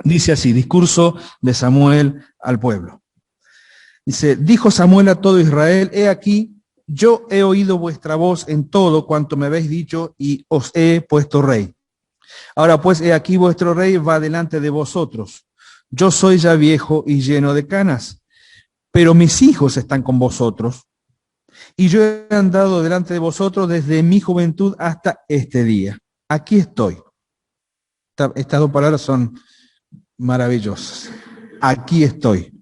Dice así, discurso de Samuel al pueblo. Dice, dijo Samuel a todo Israel, he aquí, yo he oído vuestra voz en todo cuanto me habéis dicho y os he puesto rey. Ahora pues, he aquí vuestro rey va delante de vosotros. Yo soy ya viejo y lleno de canas, pero mis hijos están con vosotros. Y yo he andado delante de vosotros desde mi juventud hasta este día. Aquí estoy. Estas dos palabras son maravillosas. Aquí estoy.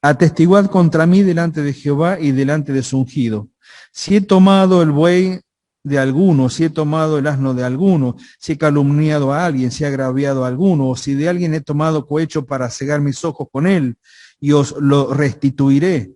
Atestiguad contra mí delante de Jehová y delante de su ungido. Si he tomado el buey de alguno, si he tomado el asno de alguno, si he calumniado a alguien, si he agraviado a alguno, o si de alguien he tomado cohecho para cegar mis ojos con él, y os lo restituiré.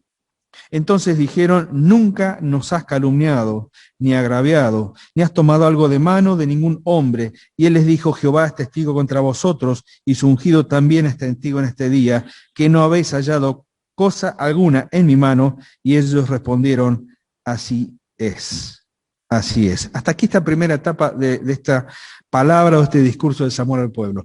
Entonces dijeron, nunca nos has calumniado, ni agraviado, ni has tomado algo de mano de ningún hombre. Y él les dijo, Jehová es testigo contra vosotros, y su ungido también es testigo en este día, que no habéis hallado cosa alguna en mi mano. Y ellos respondieron, así es, así es. Hasta aquí esta primera etapa de esta palabra o este discurso de Samuel al pueblo.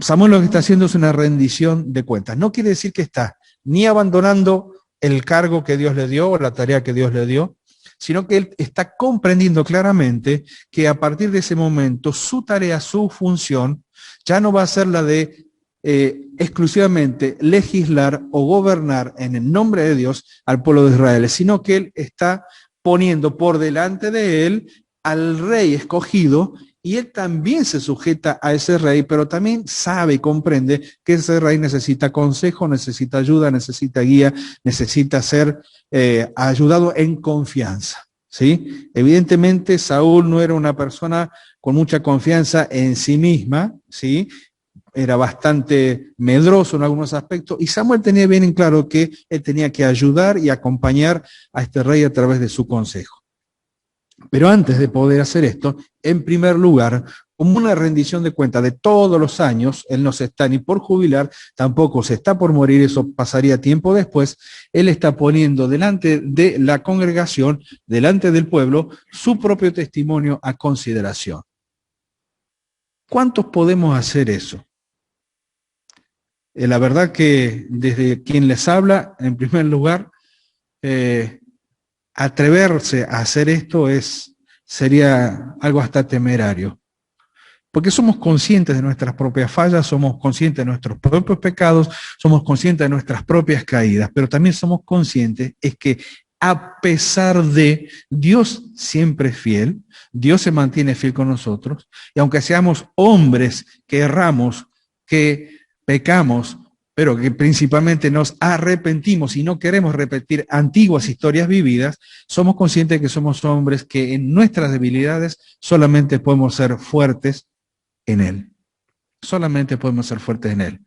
Samuel lo que está haciendo es una rendición de cuentas. No quiere decir que está ni abandonando el cargo que Dios le dio o la tarea que Dios le dio, sino que él está comprendiendo claramente que a partir de ese momento su tarea, su función, ya no va a ser la de exclusivamente legislar o gobernar en el nombre de Dios al pueblo de Israel, sino que él está poniendo por delante de él al rey escogido, y él también se sujeta a ese rey, pero también sabe y comprende que ese rey necesita consejo, necesita ayuda, necesita guía, necesita ser ayudado en confianza, ¿sí? Evidentemente Saúl no era una persona con mucha confianza en sí misma, ¿sí? Era bastante medroso en algunos aspectos, y Samuel tenía bien en claro que él tenía que ayudar y acompañar a este rey a través de su consejo. Pero antes de poder hacer esto, en primer lugar, como una rendición de cuenta de todos los años, él no se está ni por jubilar, tampoco se está por morir, eso pasaría tiempo después, él está poniendo delante de la congregación, delante del pueblo, su propio testimonio a consideración. ¿Cuántos podemos hacer eso? La verdad que desde quien les habla, en primer lugar, atreverse a hacer esto sería algo hasta temerario, porque somos conscientes de nuestras propias fallas, somos conscientes de nuestros propios pecados, somos conscientes de nuestras propias caídas, pero también somos conscientes es que a pesar de Dios siempre es fiel, Dios se mantiene fiel con nosotros, y aunque seamos hombres que erramos, que pecamos, pero que principalmente nos arrepentimos y no queremos repetir antiguas historias vividas, somos conscientes de que somos hombres que en nuestras debilidades solamente podemos ser fuertes en Él. Solamente podemos ser fuertes en Él.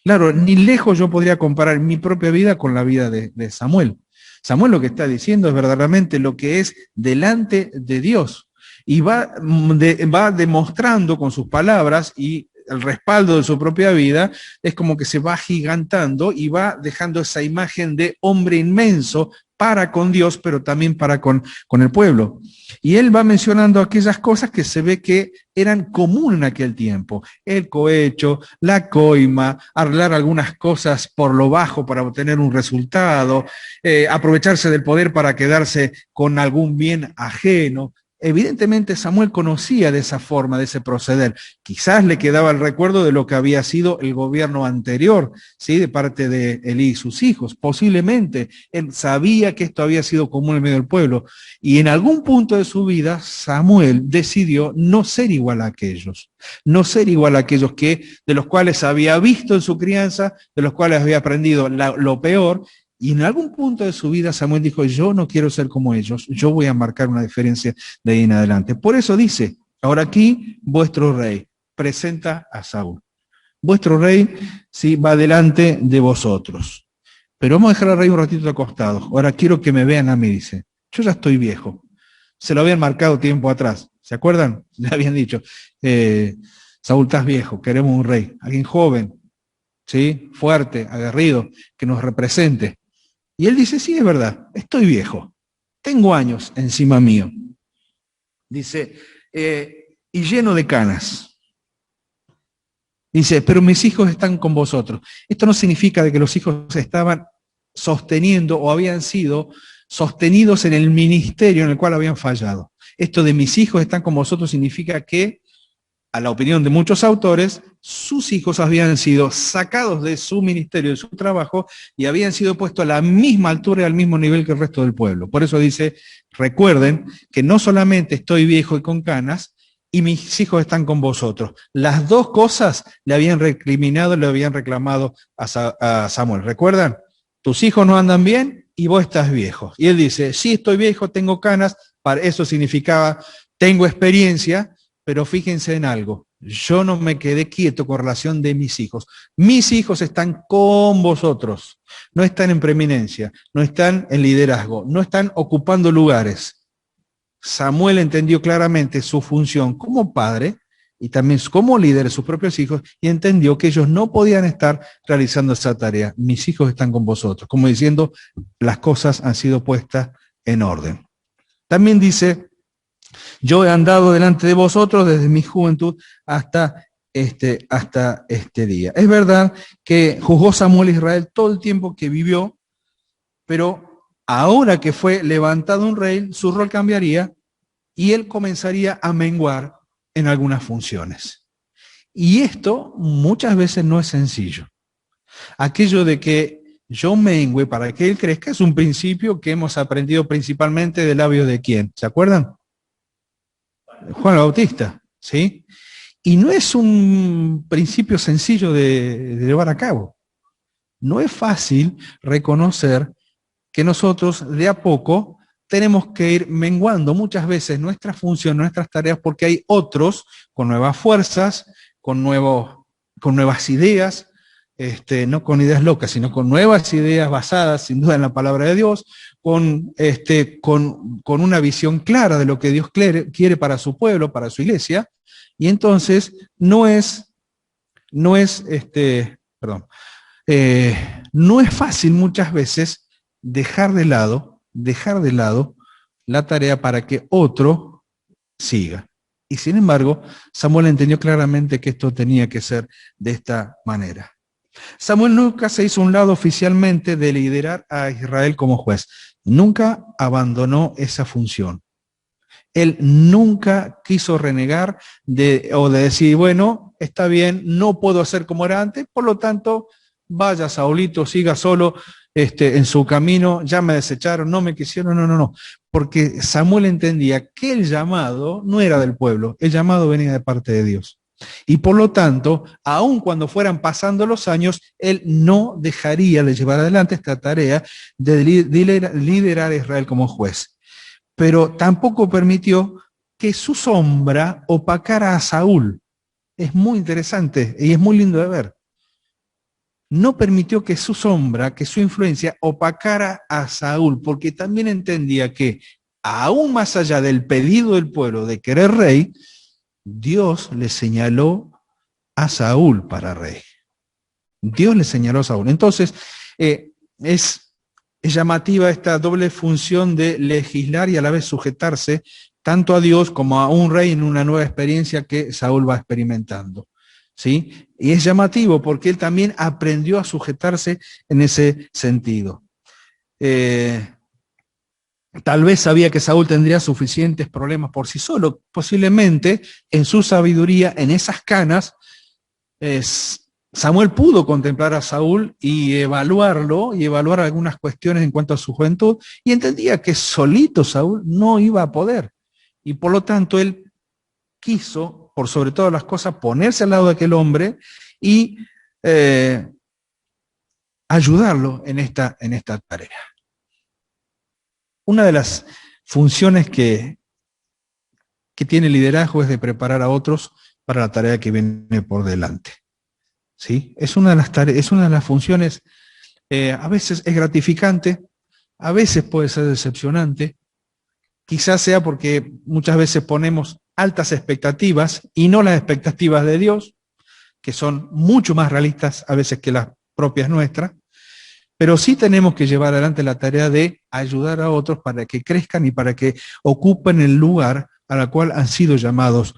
Claro, ni lejos yo podría comparar mi propia vida con la vida de Samuel. Samuel lo que está diciendo es verdaderamente lo que es delante de Dios, y va demostrando con sus palabras y el respaldo de su propia vida, es como que se va agigantando y va dejando esa imagen de hombre inmenso para con Dios, pero también para con el pueblo. Y él va mencionando aquellas cosas que se ve que eran comunes en aquel tiempo: el cohecho, la coima, arreglar algunas cosas por lo bajo para obtener un resultado, aprovecharse del poder para quedarse con algún bien ajeno. Evidentemente Samuel conocía de esa forma, de ese proceder. Quizás le quedaba el recuerdo de lo que había sido el gobierno anterior, ¿sí? De parte de Elí y sus hijos. Posiblemente él sabía que esto había sido común en medio del pueblo. Y en algún punto de su vida, Samuel decidió no ser igual a aquellos. No ser igual a aquellos de los cuales había visto en su crianza, de los cuales había aprendido lo peor. Y en algún punto de su vida Samuel dijo, yo no quiero ser como ellos, yo voy a marcar una diferencia de ahí en adelante. Por eso dice, ahora aquí vuestro rey presenta a Saúl. Vuestro rey sí va delante de vosotros. Pero vamos a dejar al rey un ratito acostado. Ahora quiero que me vean a mí, dice. Yo ya estoy viejo. Se lo habían marcado tiempo atrás. ¿Se acuerdan? Le habían dicho, Saúl, estás viejo, queremos un rey. Alguien joven, ¿sí? Fuerte, aguerrido, que nos represente. Y él dice, sí, es verdad, estoy viejo, tengo años encima mío. Dice, y lleno de canas. Dice, pero mis hijos están con vosotros. Esto no significa de que los hijos estaban sosteniendo o habían sido sostenidos en el ministerio en el cual habían fallado. Esto de mis hijos están con vosotros significa que, a la opinión de muchos autores, sus hijos habían sido sacados de su ministerio, de su trabajo, y habían sido puestos a la misma altura y al mismo nivel que el resto del pueblo. Por eso dice, recuerden que no solamente estoy viejo y con canas, y mis hijos están con vosotros. Las dos cosas le habían recriminado, le habían reclamado a Samuel. ¿Recuerdan? Tus hijos no andan bien y vos estás viejo. Y él dice, sí, estoy viejo, tengo canas, para eso significaba, tengo experiencia, pero fíjense en algo, yo no me quedé quieto con relación de mis hijos. Mis hijos están con vosotros, no están en preeminencia, no están en liderazgo, no están ocupando lugares. Samuel entendió claramente su función como padre y también como líder de sus propios hijos y entendió que ellos no podían estar realizando esa tarea. Mis hijos están con vosotros, como diciendo, las cosas han sido puestas en orden. También dice, yo he andado delante de vosotros desde mi juventud hasta este día. Es verdad que juzgó Samuel a Israel todo el tiempo que vivió, pero ahora que fue levantado un rey, su rol cambiaría y él comenzaría a menguar en algunas funciones. Y esto muchas veces no es sencillo. Aquello de que yo mengue para que él crezca es un principio que hemos aprendido principalmente de labios de quién. ¿Se acuerdan? Juan Bautista, ¿sí? Y no es un principio sencillo de llevar a cabo. No es fácil reconocer que nosotros de a poco tenemos que ir menguando muchas veces nuestra función, nuestras tareas, porque hay otros con nuevas fuerzas, con nuevas ideas, no con ideas locas, sino con nuevas ideas basadas sin duda en la palabra de Dios, con una visión clara de lo que Dios quiere para su pueblo, para su iglesia, y entonces no es fácil muchas veces dejar de lado la tarea para que otro siga. Y sin embargo, Samuel entendió claramente que esto tenía que ser de esta manera. Samuel nunca se hizo a un lado oficialmente de liderar a Israel como juez. Nunca abandonó esa función. Él nunca quiso renegar o de decir, bueno, está bien, no puedo hacer como era antes, por lo tanto, vaya Saulito, siga solo en su camino, ya me desecharon, no me quisieron, no. Porque Samuel entendía que el llamado no era del pueblo, el llamado venía de parte de Dios. Y por lo tanto, aun cuando fueran pasando los años, él no dejaría de llevar adelante esta tarea de liderar a Israel como juez. Pero tampoco permitió que su sombra opacara a Saúl. Es muy interesante y es muy lindo de ver. No permitió que su sombra, que su influencia opacara a Saúl, porque también entendía que, aún más allá del pedido del pueblo de querer rey, Dios le señaló a Saúl para rey. Dios le señaló a Saúl. Entonces, es llamativa esta doble función de legislar y a la vez sujetarse tanto a Dios como a un rey en una nueva experiencia que Saúl va experimentando. ¿Sí? Y es llamativo porque él también aprendió a sujetarse en ese sentido. Tal vez sabía que Saúl tendría suficientes problemas por sí solo. Posiblemente en su sabiduría, en esas canas, Samuel pudo contemplar a Saúl y evaluarlo y evaluar algunas cuestiones en cuanto a su juventud y entendía que solito Saúl no iba a poder. Y por lo tanto él quiso, por sobre todas las cosas, ponerse al lado de aquel hombre y ayudarlo en esta tarea. Una de las funciones que tiene el liderazgo es de preparar a otros para la tarea que viene por delante. ¿Sí? Es una de las tareas, es una de las funciones, a veces es gratificante, a veces puede ser decepcionante, quizás sea porque muchas veces ponemos altas expectativas y no las expectativas de Dios, que son mucho más realistas a veces que las propias nuestras, pero sí tenemos que llevar adelante la tarea de ayudar a otros para que crezcan y para que ocupen el lugar al cual han sido llamados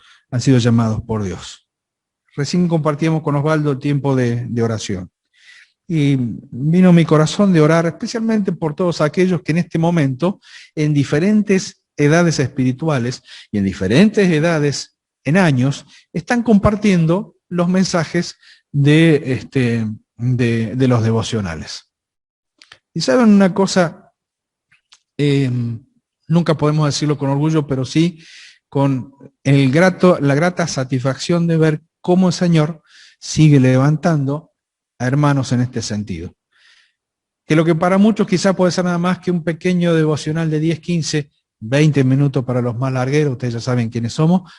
por Dios. Recién compartíamos con Osvaldo el tiempo de oración. Y vino mi corazón de orar especialmente por todos aquellos que en este momento, en diferentes edades espirituales y en diferentes edades en años, están compartiendo los mensajes de los devocionales. Y saben una cosa, nunca podemos decirlo con orgullo, pero sí con la grata satisfacción de ver cómo el Señor sigue levantando a hermanos en este sentido. Que lo que para muchos quizá puede ser nada más que un pequeño devocional de 10, 15, 20 minutos para los más largueros, ustedes ya saben quiénes somos,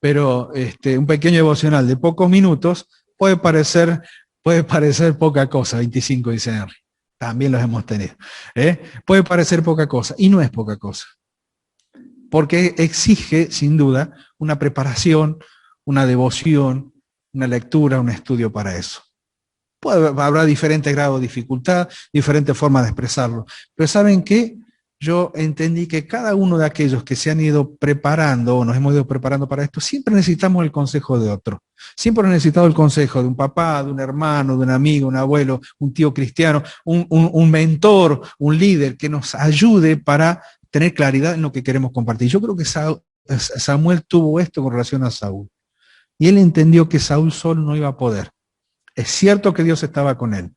pero un pequeño devocional de pocos minutos puede parecer poca cosa, 25 dice Henry, también los hemos tenido, puede parecer poca cosa, y no es poca cosa, porque exige sin duda una preparación, una devoción, una lectura, un estudio para eso. Habrá diferentes grados de dificultad, diferentes formas de expresarlo. Pero ¿saben qué? Yo entendí que cada uno de aquellos que se han ido preparando o nos hemos ido preparando para esto, siempre necesitamos el consejo de otro. Siempre hemos necesitado el consejo de un papá, de un hermano, de un amigo, un abuelo, un tío cristiano, un mentor, un líder que nos ayude para tener claridad en lo que queremos compartir. Yo creo que Samuel tuvo esto con relación a Saúl. Y él entendió que Saúl solo no iba a poder. Es cierto que Dios estaba con él,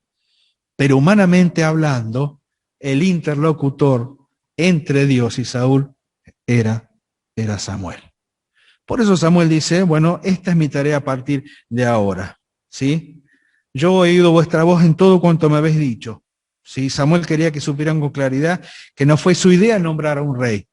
pero humanamente hablando, el interlocutor entre Dios y Saúl era Samuel. Por eso Samuel dice, bueno, esta es mi tarea a partir de ahora, ¿sí? Yo he oído vuestra voz en todo cuanto me habéis dicho. ¿Sí? Samuel quería que supieran con claridad que no fue su idea nombrar a un rey,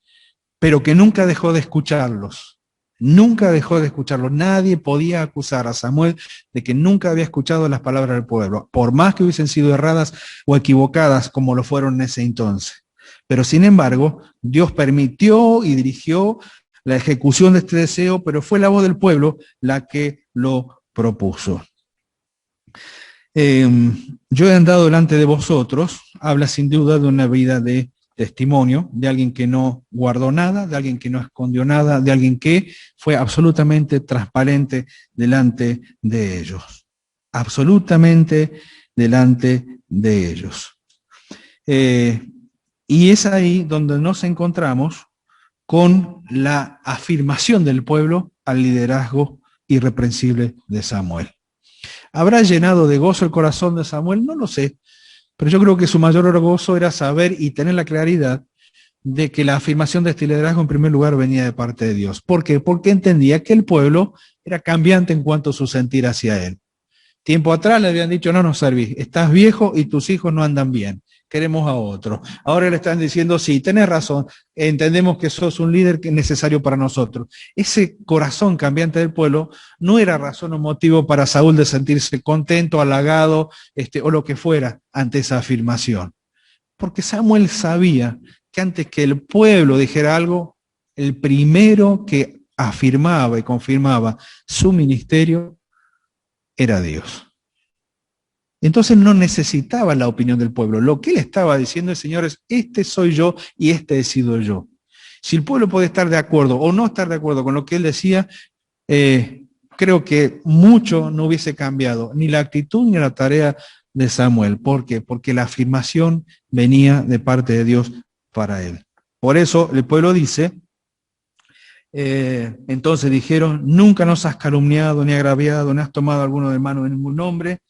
pero que nunca dejó de escucharlos. Nunca dejó de escucharlo. Nadie podía acusar a Samuel de que nunca había escuchado las palabras del pueblo, por más que hubiesen sido erradas o equivocadas como lo fueron en ese entonces. Pero sin embargo, Dios permitió y dirigió la ejecución de este deseo, pero fue la voz del pueblo la que lo propuso. Yo he andado delante de vosotros, habla sin duda de una vida de testimonio, de alguien que no guardó nada, de alguien que no escondió nada, de alguien que fue absolutamente transparente delante de ellos. Absolutamente delante de ellos. Y es ahí donde nos encontramos con la afirmación del pueblo al liderazgo irreprensible de Samuel. ¿Habrá llenado de gozo el corazón de Samuel? No lo sé. Pero yo creo que su mayor gozo era saber y tener la claridad de que la afirmación de este liderazgo en primer lugar venía de parte de Dios. ¿Por qué? Porque entendía que el pueblo era cambiante en cuanto a su sentir hacia él. Tiempo atrás le habían dicho, no nos servís, estás viejo y tus hijos no andan bien, queremos a otro. Ahora le están diciendo, sí, tenés razón, entendemos que sos un líder que es necesario para nosotros. Ese corazón cambiante del pueblo no era razón o motivo para Saúl de sentirse contento, halagado, o lo que fuera ante esa afirmación. Porque Samuel sabía que antes que el pueblo dijera algo, el primero que afirmaba y confirmaba su ministerio era Dios. Entonces no necesitaba la opinión del pueblo. Lo que él estaba diciendo es, señores, este soy yo y este he sido yo. Si el pueblo puede estar de acuerdo o no estar de acuerdo con lo que él decía, creo que mucho no hubiese cambiado, ni la actitud ni la tarea de Samuel. ¿Por qué? Porque la afirmación venía de parte de Dios para él. Por eso el pueblo dice, entonces dijeron, nunca nos has calumniado ni agraviado, ni has tomado alguno de mano de ningún hombre.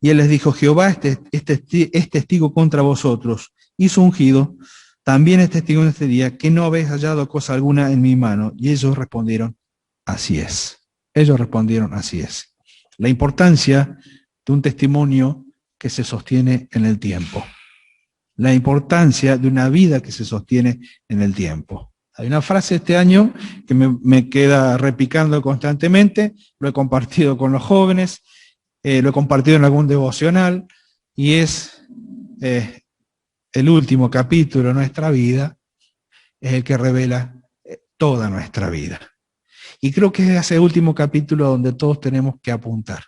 Y él les dijo, Jehová es testigo contra vosotros, y su ungido también es testigo en este día, que no habéis hallado cosa alguna en mi mano. Y ellos respondieron, así es. Ellos respondieron, así es. La importancia de un testimonio que se sostiene en el tiempo. La importancia de una vida que se sostiene en el tiempo. Hay una frase este año que me queda repicando constantemente, lo he compartido con los jóvenes, lo he compartido en algún devocional, y es el último capítulo de nuestra vida, es el que revela toda nuestra vida. Y creo que es ese último capítulo donde todos tenemos que apuntar.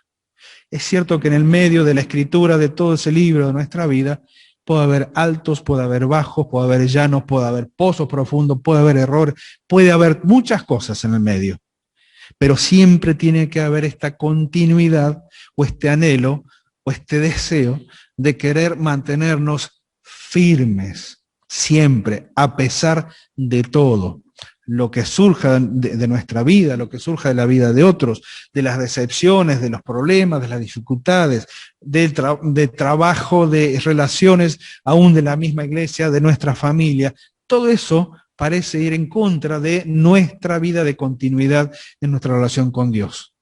Es cierto que en el medio de la escritura de todo ese libro de nuestra vida, puede haber altos, puede haber bajos, puede haber llanos, puede haber pozos profundos, puede haber errores, puede haber muchas cosas en el medio. pero siempre tiene que haber esta continuidad o este anhelo o este deseo de querer mantenernos firmes, siempre, a pesar de todo. Lo que surja de nuestra vida, lo que surja de la vida de otros, de las decepciones, de los problemas, de las dificultades, de trabajo, de relaciones, aún de la misma iglesia, de nuestra familia, todo eso parece ir en contra de nuestra vida de continuidad en nuestra relación con Dios.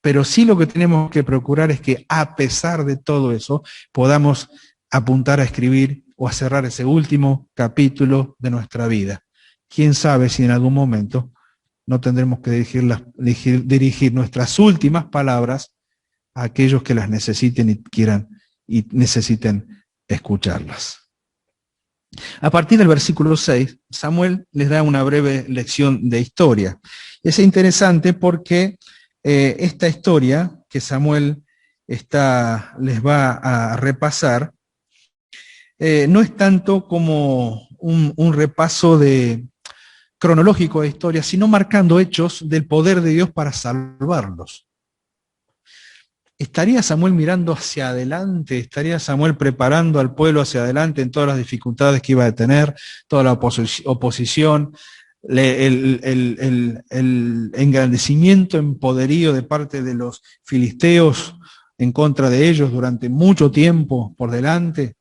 Pero sí lo que tenemos que procurar es que a pesar de todo eso podamos apuntar a escribir o a cerrar ese último capítulo de nuestra vida. Quién sabe si en algún momento no tendremos que dirigir nuestras últimas palabras a aquellos que las necesiten y quieran y necesiten escucharlas. A partir del versículo 6, Samuel les da una breve lección de historia. Es interesante porque esta historia que Samuel les va a repasar no es tanto como un repaso cronológico de historia, sino marcando hechos del poder de Dios para salvarlos. ¿Estaría Samuel mirando hacia adelante? ¿Estaría Samuel preparando al pueblo hacia adelante en todas las dificultades que iba a tener, toda la oposición, el engrandecimiento en poderío de parte de los filisteos en contra de ellos durante mucho tiempo por delante?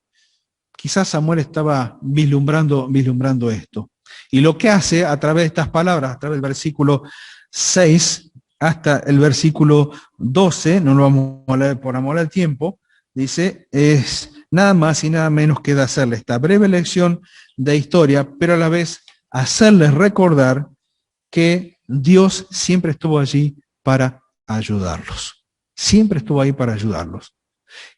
Quizás Samuel estaba vislumbrando esto. Y lo que hace a través de estas palabras, a través del versículo 6 hasta el versículo 12, no lo vamos a leer por amor al tiempo, dice, es nada más y nada menos que de hacerle esta breve lección de historia, pero a la vez hacerles recordar que Dios siempre estuvo allí para ayudarlos. Siempre estuvo ahí para ayudarlos.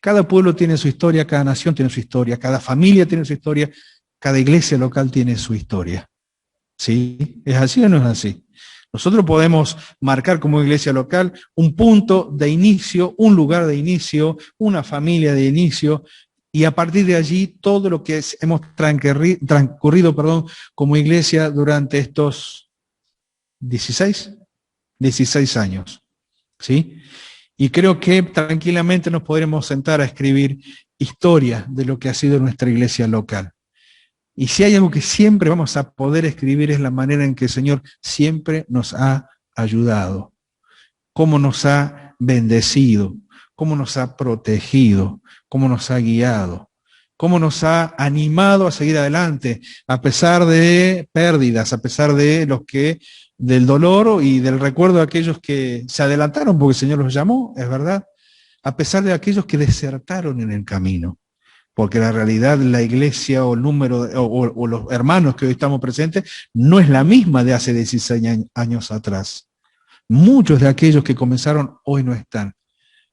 Cada pueblo tiene su historia, cada nación tiene su historia, cada familia tiene su historia, cada iglesia local tiene su historia. ¿Sí? ¿Es así o no es así? Nosotros podemos marcar como iglesia local un punto de inicio, un lugar de inicio, una familia de inicio, y a partir de allí todo lo que hemos transcurrido como iglesia durante estos 16 años. ¿Sí? Y creo que tranquilamente nos podremos sentar a escribir historia de lo que ha sido nuestra iglesia local. Y si hay algo que siempre vamos a poder escribir es la manera en que el Señor siempre nos ha ayudado, cómo nos ha bendecido, cómo nos ha protegido, cómo nos ha guiado, cómo nos ha animado a seguir adelante, a pesar de pérdidas, a pesar de del dolor y del recuerdo de aquellos que se adelantaron porque el Señor los llamó, es verdad, a pesar de aquellos que desertaron en el camino. Porque la realidad, la iglesia o el número o los hermanos que hoy estamos presentes no es la misma de hace 16 años atrás. Muchos de aquellos que comenzaron hoy no están.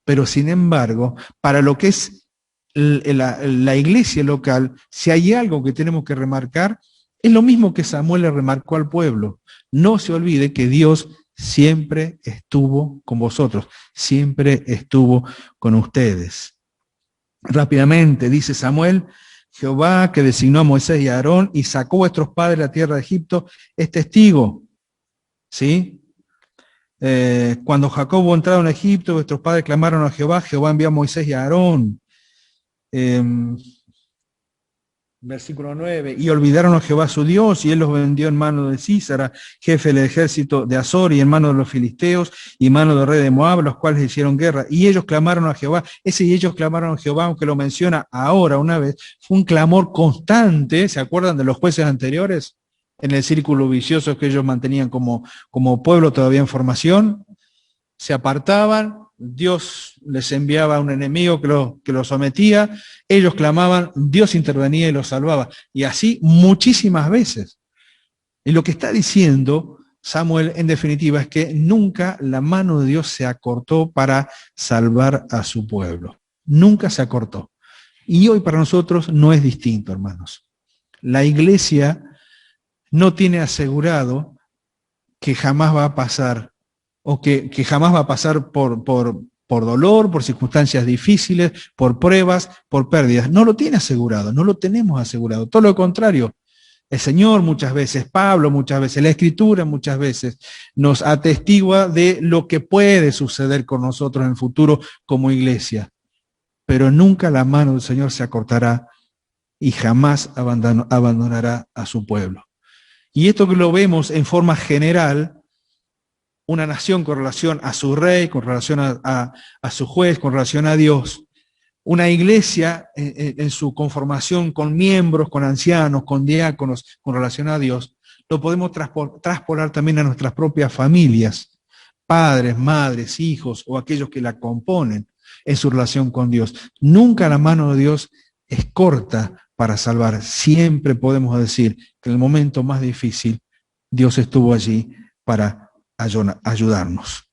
Pero sin embargo, para lo que es la iglesia local, si hay algo que tenemos que remarcar, es lo mismo que Samuel le remarcó al pueblo. No se olvide que Dios siempre estuvo con vosotros, siempre estuvo con ustedes. Rápidamente, dice Samuel, Jehová que designó a Moisés y a Aarón y sacó a vuestros padres de la tierra de Egipto, es testigo. ¿Sí? Cuando Jacob entró en Egipto, vuestros padres clamaron a Jehová, Jehová envió a Moisés y a Aarón. Versículo 9, y olvidaron a Jehová su Dios, y él los vendió en mano de Císara, jefe del ejército de Azor, y en mano de los filisteos, y en mano del rey de Moab, los cuales hicieron guerra. Y ellos clamaron a Jehová. Ese y ellos clamaron a Jehová, aunque lo menciona ahora una vez, fue un clamor constante. ¿Se acuerdan de los jueces anteriores? En el círculo vicioso que ellos mantenían como pueblo todavía en formación. Se apartaban, Dios les enviaba a un enemigo que los sometía, ellos clamaban, Dios intervenía y los salvaba. Y así muchísimas veces. Y lo que está diciendo Samuel, en definitiva, es que nunca la mano de Dios se acortó para salvar a su pueblo. Nunca se acortó. Y hoy para nosotros no es distinto, hermanos. La iglesia no tiene asegurado que jamás va a pasar o que jamás va a pasar por dolor, por circunstancias difíciles, por pruebas, por pérdidas. No lo tiene asegurado, no lo tenemos asegurado. Todo lo contrario, El Señor muchas veces, Pablo muchas veces, la Escritura muchas veces nos atestigua de lo que puede suceder con nosotros en el futuro como iglesia. Pero nunca la mano del Señor se acortará y jamás abandonará a su pueblo. Y esto que lo vemos en forma general, una nación con relación a su rey, con relación a su juez, con relación a Dios, una iglesia en su conformación con miembros, con ancianos, con diáconos, con relación a Dios, lo podemos traspolar también a nuestras propias familias, padres, madres, hijos o aquellos que la componen en su relación con Dios. Nunca la mano de Dios es corta para salvar. Siempre podemos decir que en el momento más difícil Dios estuvo allí para ayudarnos.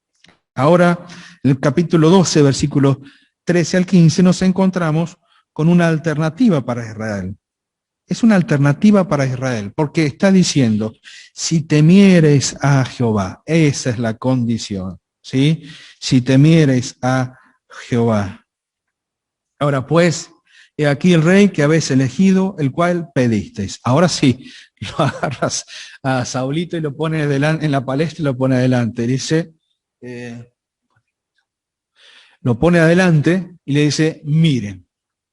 Ahora, en el capítulo 12, versículos 13 al 15, nos encontramos con una alternativa para Israel. Es una alternativa para Israel, porque está diciendo, si temiereis a Jehová, esa es la condición, ¿sí? Si temiereis a Jehová. Ahora pues, he aquí el rey que habéis elegido, el cual pedisteis. Ahora sí, lo agarras a Saulito y lo pone en la palestra y lo pone adelante. Dice, lo pone adelante y le dice, miren,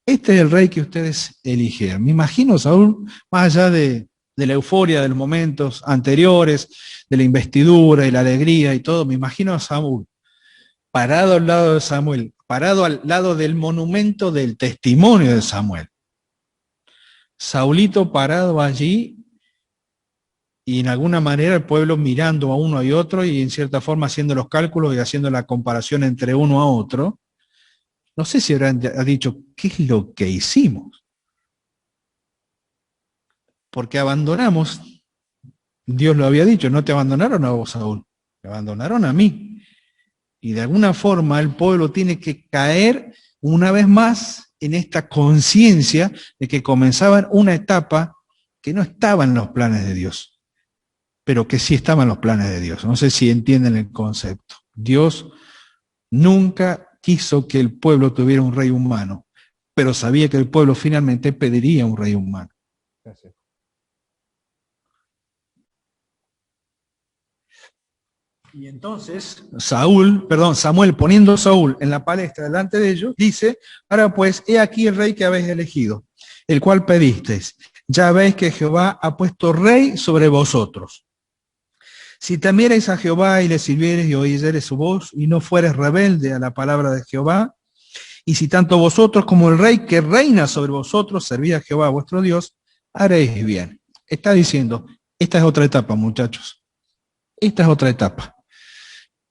este es el rey que ustedes eligieron. Me imagino, Saúl, más allá de la euforia de los momentos anteriores, de la investidura y la alegría y todo, me imagino a Saúl parado al lado de Samuel, parado al lado del monumento del testimonio de Samuel. Saulito parado allí y en alguna manera el pueblo mirando a uno y otro y en cierta forma haciendo los cálculos y haciendo la comparación entre uno a otro. No sé si habrán dicho, ¿qué es lo que hicimos? Porque abandonamos, Dios lo había dicho, no te abandonaron a vos, Saúl, te abandonaron a mí. Y de alguna forma el pueblo tiene que caer una vez más en esta conciencia de que comenzaban una etapa que no estaba en los planes de Dios, pero que sí estaban en los planes de Dios. No sé si entienden el concepto. Dios nunca quiso que el pueblo tuviera un rey humano, pero sabía que el pueblo finalmente pediría un rey humano. Gracias. Y entonces Samuel poniendo a Saúl en la palestra delante de ellos, dice, ahora pues, he aquí el rey que habéis elegido, el cual pedisteis. Ya veis que Jehová ha puesto rey sobre vosotros. Si temiereis a Jehová y le sirviereis y oyereis su voz y no fuereis rebelde a la palabra de Jehová, y si tanto vosotros como el rey que reina sobre vosotros servís a Jehová vuestro Dios, haréis bien. Está diciendo, esta es otra etapa, muchachos. Esta es otra etapa.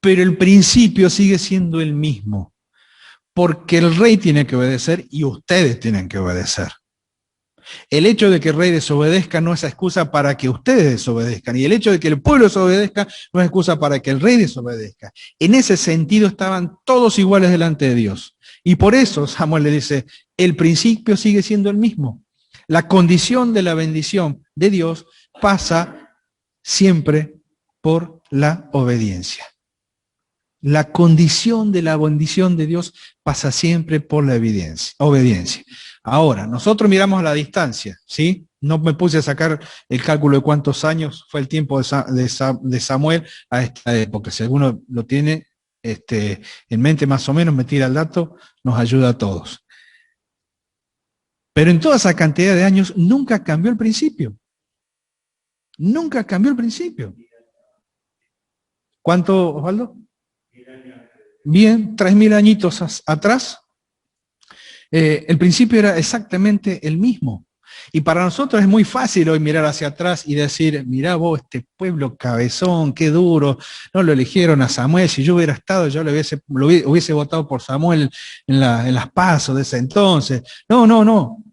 Pero el principio sigue siendo el mismo, porque el rey tiene que obedecer y ustedes tienen que obedecer. El hecho de que el rey desobedezca no es excusa para que ustedes desobedezcan, y el hecho de que el pueblo desobedezca no es excusa para que el rey desobedezca. En ese sentido estaban todos iguales delante de Dios. Y por eso Samuel le dice, el principio sigue siendo el mismo. La condición de la bendición de Dios pasa siempre por la obediencia. La condición de la bendición de Dios pasa siempre por la obediencia. Ahora, nosotros miramos a la distancia, ¿sí? No me puse a sacar el cálculo de cuántos años fue el tiempo de Samuel a esta época. Si alguno lo tiene en mente más o menos, me tira el dato, nos ayuda a todos. Pero en toda esa cantidad de años nunca cambió el principio. Nunca cambió el principio. ¿Cuánto, Osvaldo? Bien, 3000 añitos atrás, el principio era exactamente el mismo. Y para nosotros es muy fácil hoy mirar hacia atrás y decir, mirá vos, este pueblo cabezón, qué duro, no lo eligieron a Samuel, si yo hubiera estado, yo hubiese votado por Samuel en las pasos de ese entonces. No.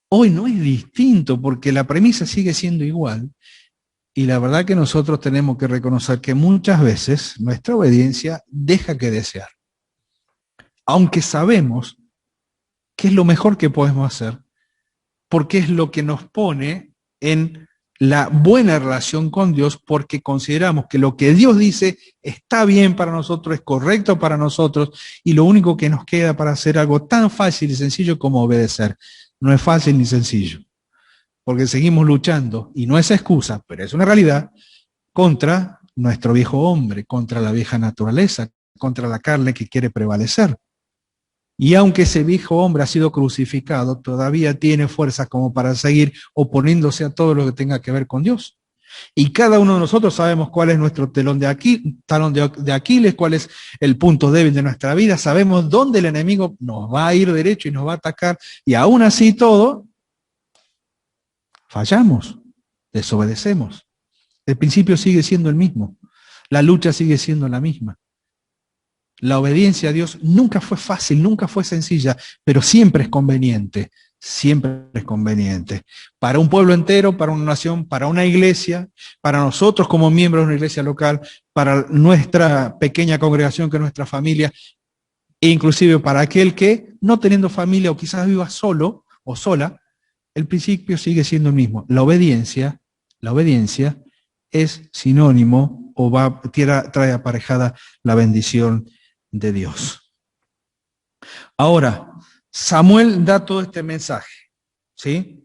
Hoy no es distinto porque la premisa sigue siendo igual. Y la verdad que nosotros tenemos que reconocer que muchas veces nuestra obediencia deja que desear. Aunque sabemos que es lo mejor que podemos hacer, porque es lo que nos pone en la buena relación con Dios, porque consideramos que lo que Dios dice está bien para nosotros, es correcto para nosotros, y lo único que nos queda para hacer algo tan fácil y sencillo como obedecer. No es fácil ni sencillo. porque seguimos luchando, y no es excusa, pero es una realidad, contra nuestro viejo hombre, contra la vieja naturaleza, contra la carne que quiere prevalecer. Y aunque ese viejo hombre ha sido crucificado, todavía tiene fuerzas como para seguir oponiéndose a todo lo que tenga que ver con Dios. Y cada uno de nosotros sabemos cuál es nuestro talón de Aquiles, cuál es el punto débil de nuestra vida, sabemos dónde el enemigo nos va a ir derecho y nos va a atacar, y aún así todo, fallamos, desobedecemos. El principio sigue siendo el mismo, la lucha sigue siendo la misma. La obediencia a Dios nunca fue fácil, nunca fue sencilla, pero siempre es conveniente, siempre es conveniente. Para un pueblo entero, para una nación, para una iglesia, para nosotros como miembros de una iglesia local, para nuestra pequeña congregación que es nuestra familia, e inclusive para aquel que, no teniendo familia o quizás viva solo o sola, el principio sigue siendo el mismo. La obediencia es sinónimo o trae aparejada la bendición de Dios. Ahora, Samuel da todo este mensaje, ¿sí?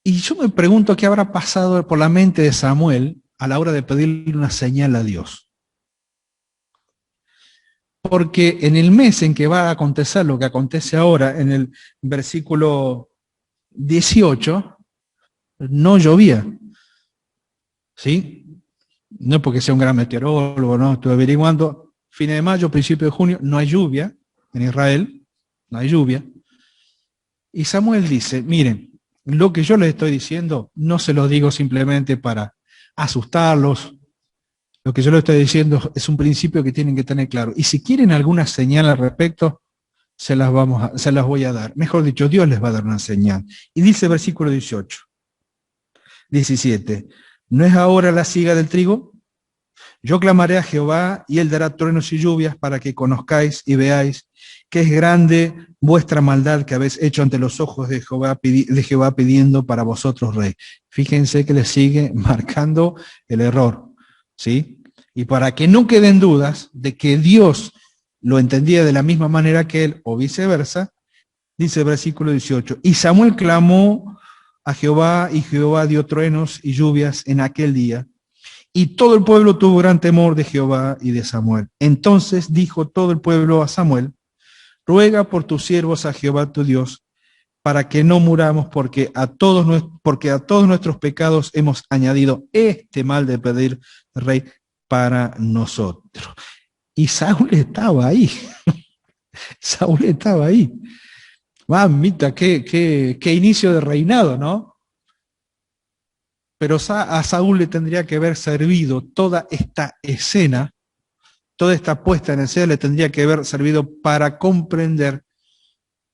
Y yo me pregunto qué habrá pasado por la mente de Samuel a la hora de pedirle una señal a Dios. Porque en el mes en que va a acontecer lo que acontece ahora, en el versículo 18, no llovía, ¿sí? No porque sea un gran meteorólogo, no, estoy averiguando, fines de mayo, principio de junio, no hay lluvia en Israel, no hay lluvia. Y Samuel dice, miren, lo que yo les estoy diciendo no se lo digo simplemente para asustarlos, lo que yo les estoy diciendo es un principio que tienen que tener claro. Y si quieren alguna señal al respecto, se las voy a dar. Mejor dicho, Dios les va a dar una señal. Y dice versículo 18, 17, ¿no es ahora la siega del trigo? Yo clamaré a Jehová y él dará truenos y lluvias para que conozcáis y veáis que es grande vuestra maldad que habéis hecho ante los ojos de Jehová pidiendo para vosotros rey. Fíjense que le sigue marcando el error, ¿sí? Y para que no queden dudas de que Dios lo entendía de la misma manera que él o viceversa, dice el versículo 18, y Samuel clamó a Jehová y Jehová dio truenos y lluvias en aquel día. Y todo el pueblo tuvo gran temor de Jehová y de Samuel. Entonces dijo todo el pueblo a Samuel, ruega por tus siervos a Jehová tu Dios, para que no muramos, porque a todos nuestros pecados hemos añadido este mal de pedir rey para nosotros. Y Saúl estaba ahí. Saúl estaba ahí. Mamita, qué inicio de reinado, ¿no? Pero a Saúl le tendría que haber servido toda esta escena, toda esta puesta en escena le tendría que haber servido para comprender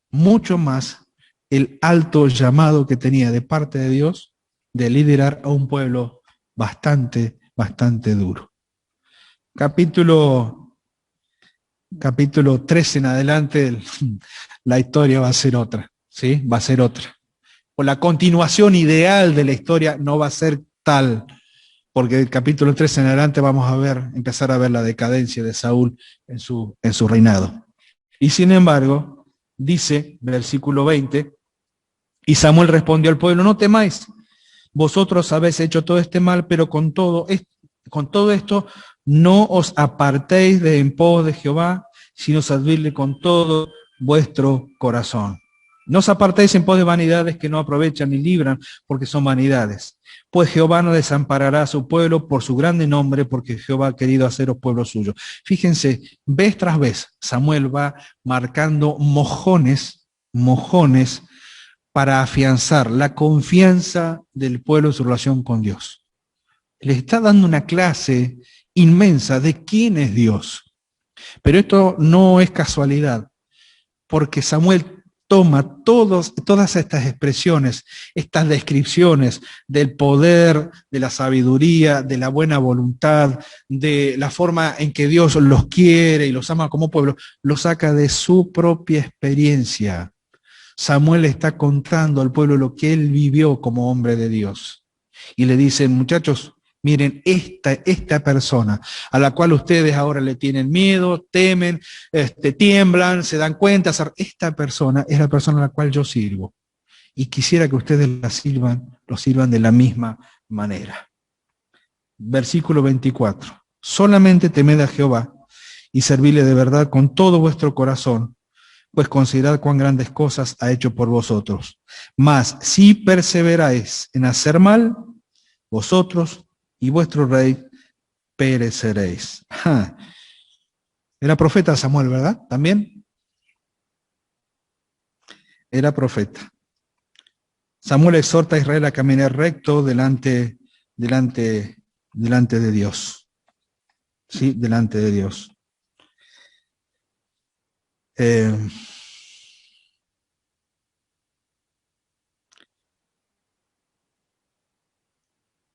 mucho más el alto llamado que tenía de parte de Dios de liderar a un pueblo bastante duro. Capítulo 13 en adelante, la historia va a ser otra, ¿sí? Va a ser otra. O la continuación ideal de la historia no va a ser tal, porque el capítulo 13 en adelante vamos a empezar a ver la decadencia de Saúl en su reinado. Y sin embargo, dice, versículo 20, y Samuel respondió al pueblo, no temáis, vosotros habéis hecho todo este mal, pero con todo esto no os apartéis de en pos de Jehová, sino servirle con todo vuestro corazón. No os apartéis en pos de vanidades que no aprovechan ni libran, porque son vanidades. Pues Jehová no desamparará a su pueblo por su grande nombre, porque Jehová ha querido haceros pueblo suyo. Fíjense, vez tras vez, Samuel va marcando mojones para afianzar la confianza del pueblo en su relación con Dios. Le está dando una clase inmensa de quién es Dios. Pero esto no es casualidad, porque Samuel toma todas estas expresiones, estas descripciones del poder, de la sabiduría, de la buena voluntad, de la forma en que Dios los quiere y los ama como pueblo, lo saca de su propia experiencia. Samuel está contando al pueblo lo que él vivió como hombre de Dios. Y le dicen, muchachos, miren, esta persona a la cual ustedes ahora le tienen miedo, temen, tiemblan, se dan cuenta, esta persona es la persona a la cual yo sirvo. y quisiera que ustedes lo sirvan de la misma manera. Versículo 24. Solamente temed a Jehová y servidle de verdad con todo vuestro corazón, pues considerad cuán grandes cosas ha hecho por vosotros. Mas si perseveráis en hacer mal, vosotros y vuestro rey pereceréis. Era profeta Samuel, ¿verdad? ¿También? Era profeta. Samuel exhorta a Israel a caminar recto delante de Dios. Sí, delante de Dios.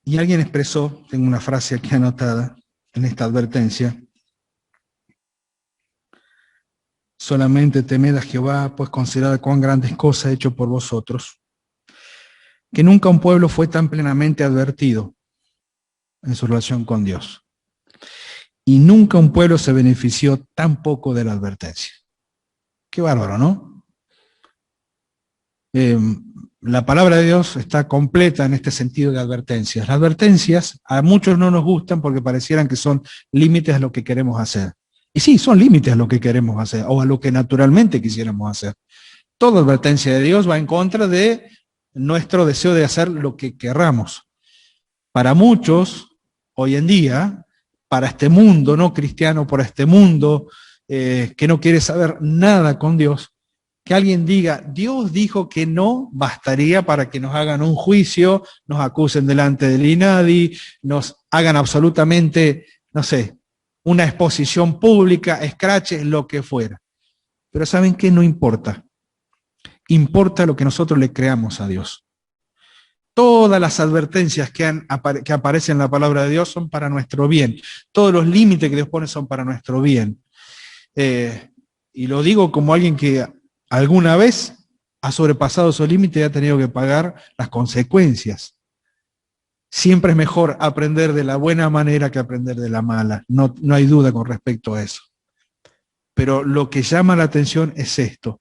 Y alguien expresó, tengo una frase aquí anotada en esta advertencia: solamente temed a Jehová, pues considerad cuán grandes cosas ha hecho por vosotros. Que nunca un pueblo fue tan plenamente advertido en su relación con Dios. Y nunca un pueblo se benefició tan poco de la advertencia. Qué bárbaro, ¿no? La palabra de Dios está completa en este sentido de advertencias. Las advertencias a muchos no nos gustan porque parecieran que son límites a lo que queremos hacer. Y sí, son límites a lo que queremos hacer o a lo que naturalmente quisiéramos hacer. Toda advertencia de Dios va en contra de nuestro deseo de hacer lo que querramos. Para muchos, hoy en día, para este mundo no cristiano, para este mundo que no quiere saber nada con Dios, que alguien diga, Dios dijo que no, bastaría para que nos hagan un juicio, nos acusen delante del INADI, nos hagan absolutamente, no sé, una exposición pública, escraches, lo que fuera. Pero ¿saben qué? No importa. Importa lo que nosotros le creamos a Dios. Todas las advertencias que aparecen en la palabra de Dios son para nuestro bien. Todos los límites que Dios pone son para nuestro bien. Y lo digo como alguien que alguna vez ha sobrepasado esos límites y ha tenido que pagar las consecuencias. Siempre es mejor aprender de la buena manera que aprender de la mala. No hay duda con respecto a eso. Pero lo que llama la atención es esto.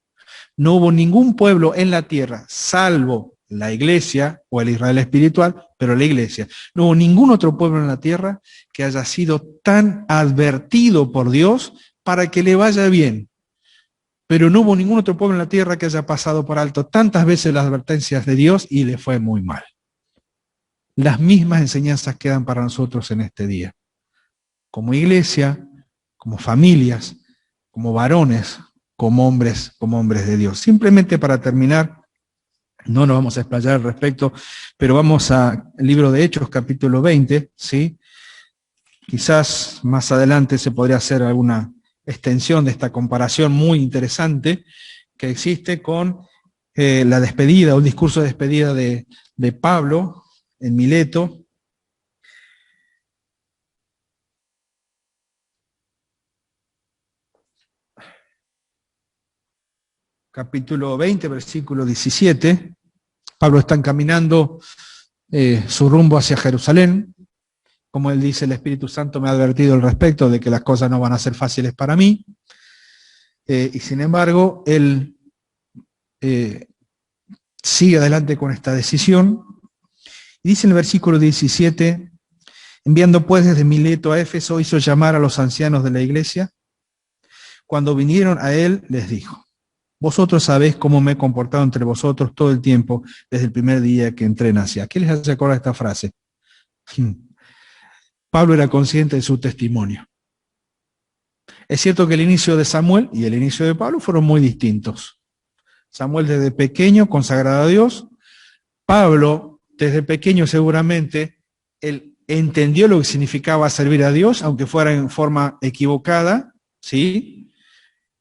No hubo ningún pueblo en la tierra, salvo la iglesia o el Israel espiritual, pero la iglesia. No hubo ningún otro pueblo en la tierra que haya sido tan advertido por Dios para que le vaya bien. Pero no hubo ningún otro pueblo en la tierra que haya pasado por alto tantas veces las advertencias de Dios y le fue muy mal. Las mismas enseñanzas quedan para nosotros en este día. Como iglesia, como familias, como varones, como hombres de Dios. Simplemente para terminar, no nos vamos a explayar al respecto, pero vamos al libro de Hechos, capítulo 20, ¿sí? Quizás más adelante se podría hacer alguna extensión de esta comparación muy interesante que existe con la despedida, o el discurso de despedida de Pablo en Mileto. Capítulo 20, versículo 17. Pablo está encaminando su rumbo hacia Jerusalén. Como él dice, el Espíritu Santo me ha advertido al respecto de que las cosas no van a ser fáciles para mí. Y sin embargo, él sigue adelante con esta decisión. Y dice en el versículo 17, enviando pues desde Mileto a Éfeso, hizo llamar a los ancianos de la iglesia. Cuando vinieron a él, les dijo, vosotros sabéis cómo me he comportado entre vosotros todo el tiempo, desde el primer día que entré en Asia. ¿Qué les hace acordar esta frase? Pablo era consciente de su testimonio. Es cierto que el inicio de Samuel y el inicio de Pablo fueron muy distintos. Samuel desde pequeño, consagrado a Dios. Pablo, desde pequeño seguramente, él entendió lo que significaba servir a Dios, aunque fuera en forma equivocada, ¿sí?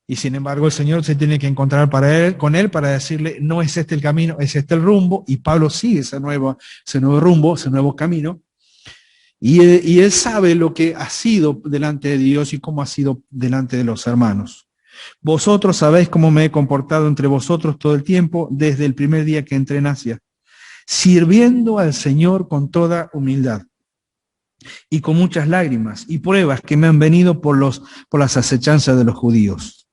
Y sin embargo el Señor se tiene que encontrar con él para decirle, no es este el camino, es este el rumbo, y Pablo sigue ese nuevo rumbo, ese nuevo camino, y él sabe lo que ha sido delante de Dios y cómo ha sido delante de los hermanos. Vosotros sabéis cómo me he comportado entre vosotros todo el tiempo, desde el primer día que entré en Asia, sirviendo al Señor con toda humildad y con muchas lágrimas y pruebas que me han venido por las acechanzas de los judíos.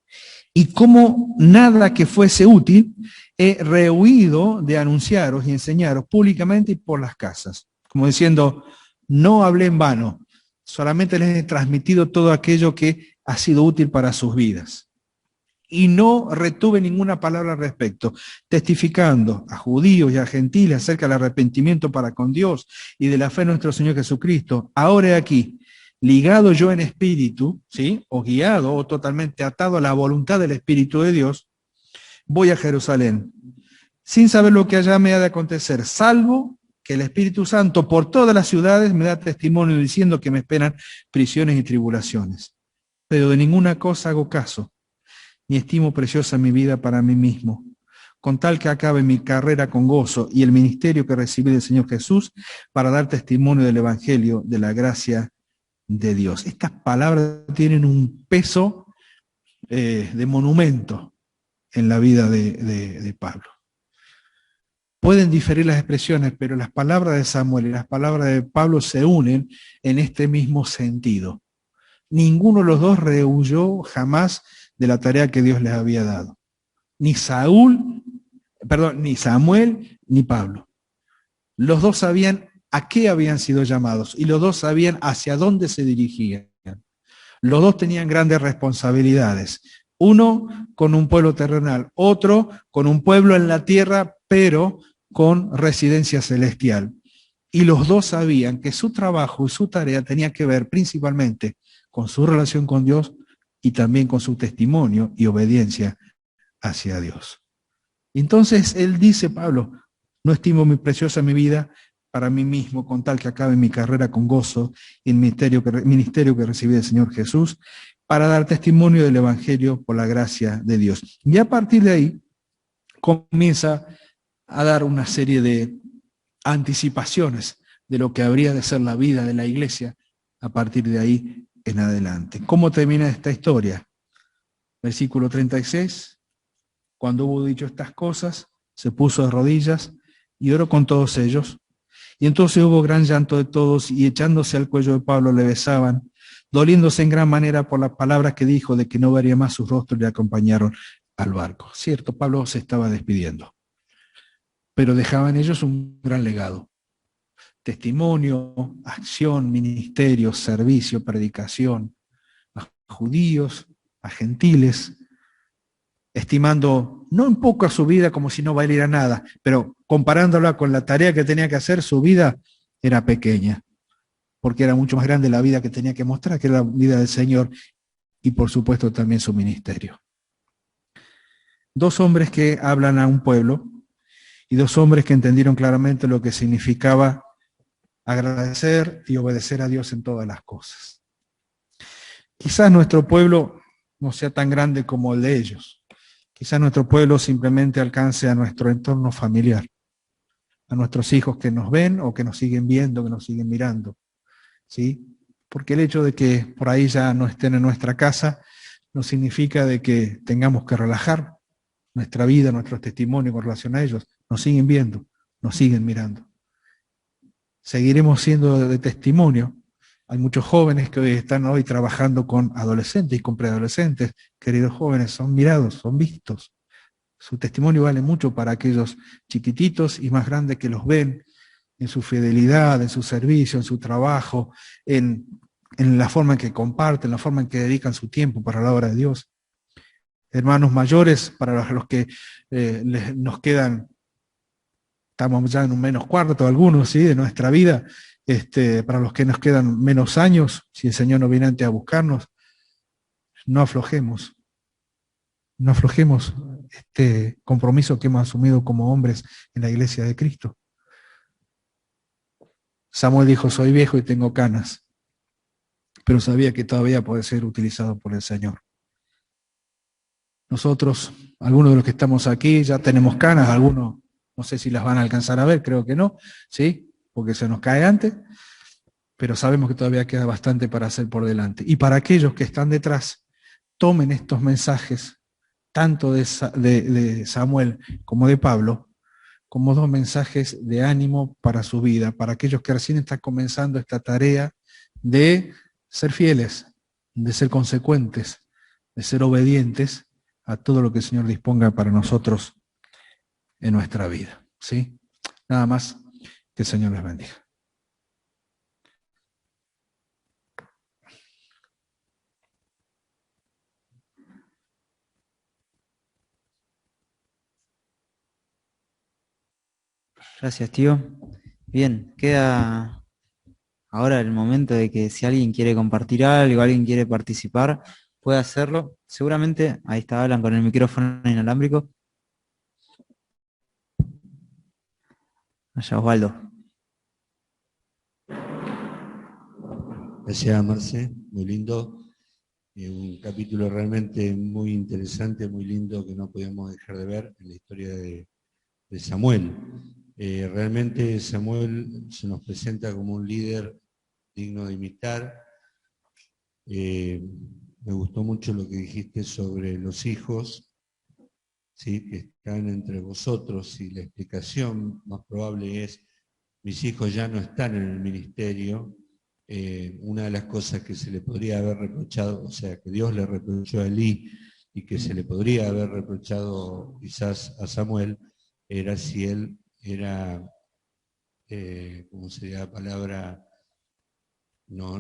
Y como nada que fuese útil, he rehuido de anunciaros y enseñaros públicamente y por las casas. Como diciendo, no hablé en vano, solamente les he transmitido todo aquello que ha sido útil para sus vidas. Y no retuve ninguna palabra al respecto, testificando a judíos y a gentiles acerca del arrepentimiento para con Dios y de la fe en nuestro Señor Jesucristo. Ahora he aquí, ligado yo en espíritu, ¿sí? O guiado o totalmente atado a la voluntad del Espíritu de Dios, voy a Jerusalén, sin saber lo que allá me ha de acontecer, salvo que el Espíritu Santo por todas las ciudades me da testimonio diciendo que me esperan prisiones y tribulaciones. Pero de ninguna cosa hago caso, ni estimo preciosa mi vida para mí mismo, con tal que acabe mi carrera con gozo y el ministerio que recibí del Señor Jesús para dar testimonio del Evangelio de la gracia de Dios. Estas palabras tienen un peso de monumento en la vida de Pablo. Pueden diferir las expresiones, pero las palabras de Samuel y las palabras de Pablo se unen en este mismo sentido. Ninguno de los dos rehuyó jamás de la tarea que Dios les había dado. Ni Samuel, ni Pablo. Los dos sabían a qué habían sido llamados y los dos sabían hacia dónde se dirigían. Los dos tenían grandes responsabilidades. Uno con un pueblo terrenal, otro con un pueblo en la tierra, pero con residencia celestial. Y los dos sabían que su trabajo y su tarea tenía que ver principalmente con su relación con Dios y también con su testimonio y obediencia hacia Dios. Entonces él dice, Pablo, no estimo muy preciosa mi vida para mí mismo, con tal que acabe mi carrera con gozo y el ministerio que recibí del Señor Jesús, para dar testimonio del Evangelio por la gracia de Dios. Y a partir de ahí comienza a dar una serie de anticipaciones de lo que habría de ser la vida de la iglesia a partir de ahí en adelante. ¿Cómo termina esta historia? Versículo 36, cuando hubo dicho estas cosas, se puso de rodillas y oró con todos ellos. Y entonces hubo gran llanto de todos y echándose al cuello de Pablo le besaban, doliéndose en gran manera por las palabras que dijo de que no vería más sus rostros y le acompañaron al barco. Cierto, Pablo se estaba despidiendo, pero dejaban ellos un gran legado. Testimonio, acción, ministerio, servicio, predicación, a judíos, a gentiles, estimando no un poco a su vida como si no valiera nada, pero comparándola con la tarea que tenía que hacer, su vida era pequeña, porque era mucho más grande la vida que tenía que mostrar, que era la vida del Señor, y por supuesto también su ministerio. Dos hombres que hablan a un pueblo, y dos hombres que entendieron claramente lo que significaba agradecer y obedecer a Dios en todas las cosas. Quizás nuestro pueblo no sea tan grande como el de ellos. Quizás nuestro pueblo simplemente alcance a nuestro entorno familiar, a nuestros hijos que nos ven o que nos siguen viendo, que nos siguen mirando, ¿sí? Porque el hecho de que por ahí ya no estén en nuestra casa no significa de que tengamos que relajar nuestra vida, nuestro testimonio con relación a ellos. Nos siguen viendo, nos siguen mirando. Seguiremos siendo de testimonio. Hay muchos jóvenes que hoy están trabajando con adolescentes y con preadolescentes. Queridos jóvenes, son mirados, son vistos. Su testimonio vale mucho para aquellos chiquititos y más grandes que los ven en su fidelidad, en su servicio, en su trabajo, en la forma en que comparten, la forma en que dedican su tiempo para la obra de Dios. Hermanos mayores, para los que nos quedan, estamos ya en un menos cuarto algunos, ¿sí?, de nuestra vida, para los que nos quedan menos años, si el Señor no viene antes a buscarnos, no aflojemos este compromiso que hemos asumido como hombres en la iglesia de Cristo. Samuel dijo, soy viejo y tengo canas, pero sabía que todavía puede ser utilizado por el Señor. Nosotros, algunos de los que estamos aquí, ya tenemos canas, algunos no sé si las van a alcanzar a ver, creo que no, ¿sí?, porque se nos cae antes, pero sabemos que todavía queda bastante para hacer por delante. Y para aquellos que están detrás, tomen estos mensajes, tanto de Samuel como de Pablo, como dos mensajes de ánimo para su vida, para aquellos que recién están comenzando esta tarea de ser fieles, de ser consecuentes, de ser obedientes a todo lo que el Señor disponga para nosotros en nuestra vida. ¿Sí? Nada más, que el Señor les bendiga. Gracias, tío. Bien, queda ahora el momento de que si alguien quiere compartir algo, alguien quiere participar, puede hacerlo. Seguramente, ahí está Alan con el micrófono inalámbrico. Allá Osvaldo. Gracias, Marce, muy lindo. Un capítulo realmente muy interesante, muy lindo, que no podíamos dejar de ver en la historia de Samuel. Realmente Samuel se nos presenta como un líder digno de imitar. Me gustó mucho lo que dijiste sobre los hijos, ¿sí?, que están entre vosotros, y la explicación más probable es: mis hijos ya no están en el ministerio. Una de las cosas que se le podría haber reprochado, o sea, que Dios le reprochó a Elí y que se le podría haber reprochado quizás a Samuel, era si él era, ¿cómo sería la palabra? No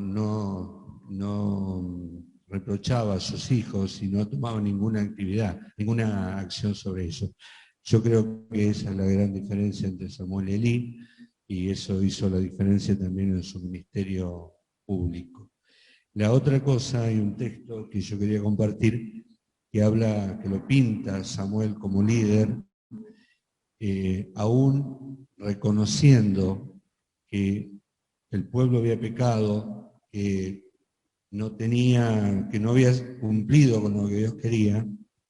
reprochaba a sus hijos y no tomaba ninguna actividad, ninguna acción sobre eso. Yo creo que esa es la gran diferencia entre Samuel y Elí, y eso hizo la diferencia también en su ministerio público. La otra cosa, hay un texto que yo quería compartir que habla, que lo pinta Samuel como líder, aún reconociendo que el pueblo había pecado, que no había cumplido con lo que Dios quería.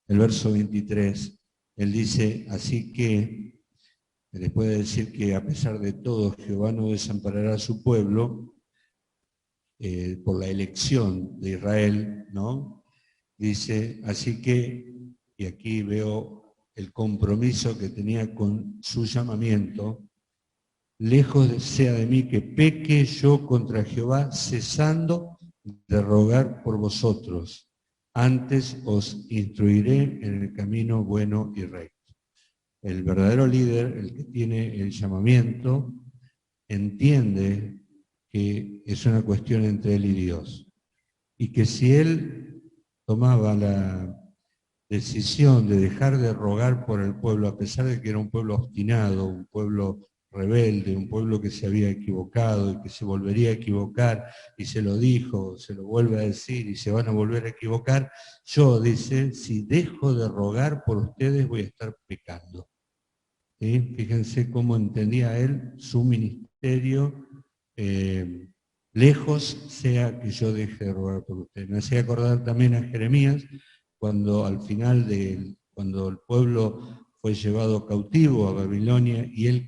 El verso 23, él dice: así que, después de decir que a pesar de todo Jehová no desamparará a su pueblo, por la elección de Israel, ¿no? Dice, así que, y aquí veo el compromiso que tenía con su llamamiento: lejos sea de mí que peque yo contra Jehová, cesando de rogar por vosotros. Antes os instruiré en el camino bueno y recto. El verdadero líder, el que tiene el llamamiento, entiende que es una cuestión entre él y Dios. Y que si él tomaba la decisión de dejar de rogar por el pueblo, a pesar de que era un pueblo obstinado, un pueblo rebelde, un pueblo que se había equivocado y que se volvería a equivocar, y se lo dijo, se lo vuelve a decir y se van a volver a equivocar, yo, dice, si dejo de rogar por ustedes voy a estar pecando. ¿Sí? Fíjense cómo entendía él su ministerio. Lejos sea que yo deje de rogar por ustedes. Me hacía acordar también a Jeremías, cuando al final cuando el pueblo fue llevado cautivo a Babilonia y él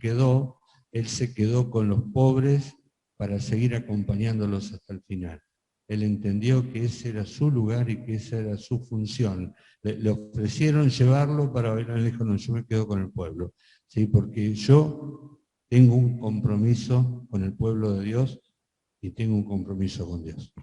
se quedó con los pobres para seguir acompañándolos hasta el final. Él entendió que ese era su lugar y que esa era su función. Le ofrecieron llevarlo para Babilonia, y dijo: no, yo me quedo con el pueblo, ¿sí? Porque yo tengo un compromiso con el pueblo de Dios y tengo un compromiso con Dios.